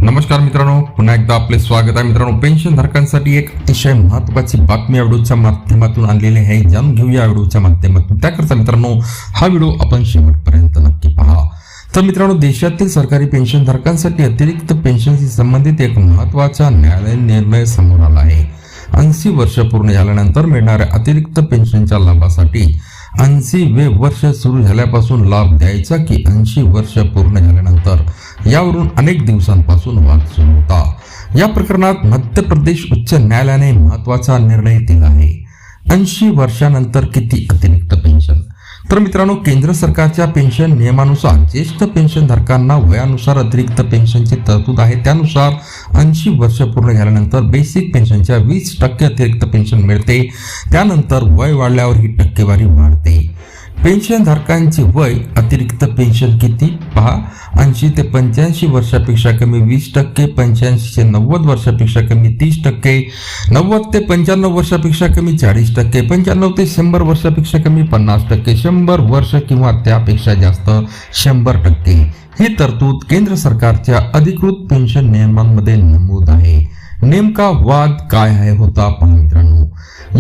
नमस्कार मित्रांनो, पुन्हा एकदा आपले स्वागत आहे. मित्रांनो, पेन्शन धारकांसाठी एक अतिशय महत्त्वाची बातमी या व्हिडिओच्या माध्यमातून आणलेली आहे. जाणून घेऊया व्हिडिओच्या माध्यमातून. त्याकरता मित्रांनो, हा व्हिडिओ आपण शेवटपर्यंत नक्की पहा. तर मित्रांनो, देशातील सरकारी पेन्शन धारकांसाठी अतिरिक्त पेन्शनशी संबंधित एक महत्त्वाचा न्यायालयीन निर्णय समोर आला आहे. 80 वर्ष पूर्ण झाल्यानंतर मिळणाऱ्या अतिरिक्त पेन्शनच्या लाभासाठी 80वे वर्ष सुरू झाल्यापासून लाभ द्यायचा की 80 वर्ष पूर्ण झाल्यानंतर, यावरून अनेक दिवसांपासून वाद सुरू होता. या प्रकरणात मध्य प्रदेश उच्च न्यायालयाने महत्त्वाचा निर्णय दिला आहे. 80 वर्षानंतर किती अतिरिक्त पेन्शन? तर मित्रांनो, केंद्र सरकारच्या पेन्शन नियमानुसार ज्येष्ठ पेन्शनधारकांना वयानुसार अतिरिक्त पेन्शनची तरतूद आहे. त्यानुसार 80 वर्ष पूर्ण झाल्यानंतर बेसिक पेन्शनच्या 20% अतिरिक्त पेन्शन मिळते. त्यानंतर वय वाढल्यावर ही टक्केवारी वाढते. पेन्शनधारकांचे वय अतिरिक्त पेन्शन किती पहा. 80 ते 85 वर्षापेक्षा कमी 20%, 85 ते 90 वर्षापेक्षा कमी 30%, 90 ते 95 वर्षापेक्षा कमी 40%, 95 ते 100 वर्षापेक्षा कमी 50%, 100 वर्ष किंवा त्यापेक्षा जास्त 100%. ही तरतूद केंद्र सरकारच्या अधिकृत पेन्शन नियमांमध्ये नमूद आहे. नेमका वाद काय आहे होता पहा मित्रांनो.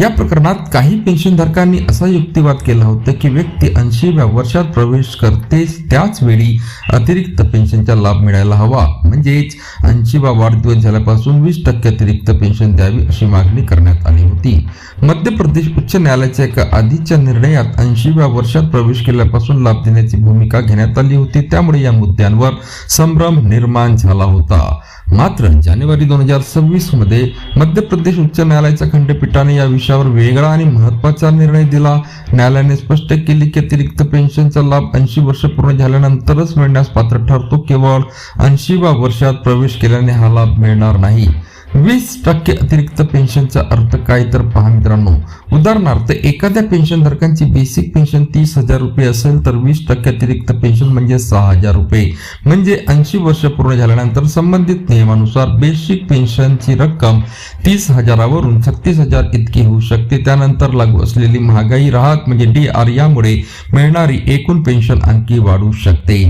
या प्रकरणात काही पेन्शनधारकांनी असा युक्तिवाद केला होता की व्यक्ती 80व्या वर्षात प्रवेश करतेच त्याच वेळी अतिरिक्त पेन्शनचा लाभ मिळायला हवा. म्हणजेच 80वा वाढदिवस झाल्यापासून 20% अतिरिक्त पेन्शन द्यावी अशी मागणी करण्यात आली होती. मध्य प्रदेश उच्च न्यायालयाच्या एका आधीच्या निर्णयात 80व्या वर्षात प्रवेश केल्यापासून लाभ देण्याची भूमिका घेण्यात आली होती. त्यामुळे या मुद्द्यांवर संभ्रम निर्माण झाला होता. मात्र जानेवारी 2026 मध्ये मध्य प्रदेश उच्च न्यायालयाच्या खंडपीठाने या विषयावर वेगळा आणि महत्त्वाचा निर्णय दिला. न्यायालयाने स्पष्ट केले की अतिरिक्त पेन्शनचा लाभ 80 वर्ष पूर्ण झाल्यानंतरच मिळण्यास पात्र ठरतो. केवळ 80व्या वर्षात प्रवेश केल्याने हा लाभ मिळणार नाही. 20% अतिरिक्त पेन्शनचा अर्थ काय तर पहा मित्रांनो. उदाहरणार्थ, एखाद्या पेन्शनधारकांची बेसिक पेन्शन 30,000 रुपये असेल तर 20% अतिरिक्त पेन्शन म्हणजे 6,000 रुपये. म्हणजे 80 वर्ष पूर्ण झाल्यानंतर संबंधित नियमानुसार बेसिक पेन्शनची रक्कम 30,000 वरून 36,000 इतकी होऊ शकते. त्यानंतर लागू असलेली महागाई राहत म्हणजे DR, यामुळे मिळणारी एकूण पेन्शन आणखी वाढू शकते.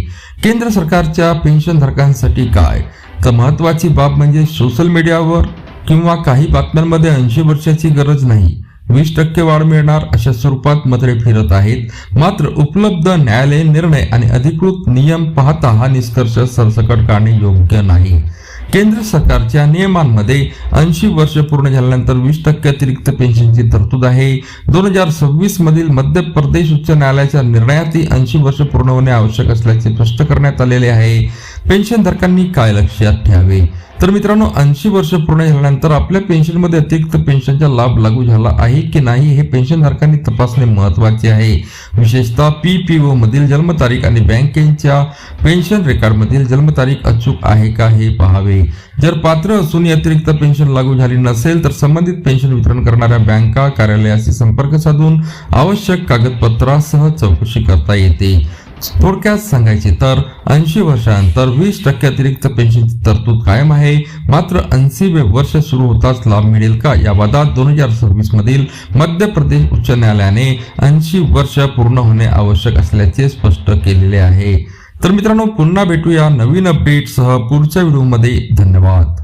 केंद्र सरकारच्या पेन्शनधारकांसाठी काय तर महत्वाची बाब म्हणजे सोशल मीडियावर किंवा काही बातम्यांमध्ये 80 वर्षाची गरज नाही, 20% वाढ मिळणार अशा स्वरूपात मते फिरत आहेत. मात्र उपलब्ध न्यायालयीन निर्णय आणि अधिकृत नियम पाहता हा निष्कर्ष सरसकट काढणे योग्य नाही. केंद्र सरकारच्या नियमांमध्ये 80 वर्ष पूर्ण झाल्यानंतर 20% अतिरिक्त पेन्शनची तरतूद आहे. 2026 मधील मध्य प्रदेश उच्च न्यायालयाच्या निर्णयातही 80 वर्ष पूर्ण होणे आवश्यक असल्याचे स्पष्ट करण्यात आलेले आहे. पेन्शनधारकांनी काय लक्षात ठेवावे तर मित्रांनो, 80 वर्ष पूर्ण झाल्यानंतर आपल्या पेन्शनमध्ये अतिरिक्त पेन्शनचा लाभ लागू झाला आहे की नाही हे पेन्शनधारकांनी तपासणे महत्त्वाचे आहे. विशेषतः PPO मधील जन्मतारीख आणि बँकेच्या पेन्शन रेकॉर्डमधील जन्मतारीख अचूक आहे का हे पाहावे. जर पात्र असून अतिरिक्त पेन्शन लागू झाली नसेल तर संबंधित पेन्शन वितरण करणाऱ्या बँका कार्यालयाशी संपर्क साधून आवश्यक कागदपत्रासह चौकशी करता येते. थोडक्यात सांगायचे तर 80 वर्षानंतर 20% अतिरिक्त पेन्शनची तरतूद कायम आहे. मात्र 80वे वर्ष सुरू होताच लाभ मिळेल का या वादात 2026 मधील मध्य प्रदेश उच्च न्यायालयाने 80 वर्ष पूर्ण होणे आवश्यक असल्याचे स्पष्ट केलेले आहे. तर मित्रांनो, पुन्हा भेटूया नवीन अपडेटसह पुढच्या व्हिडिओमध्ये. धन्यवाद.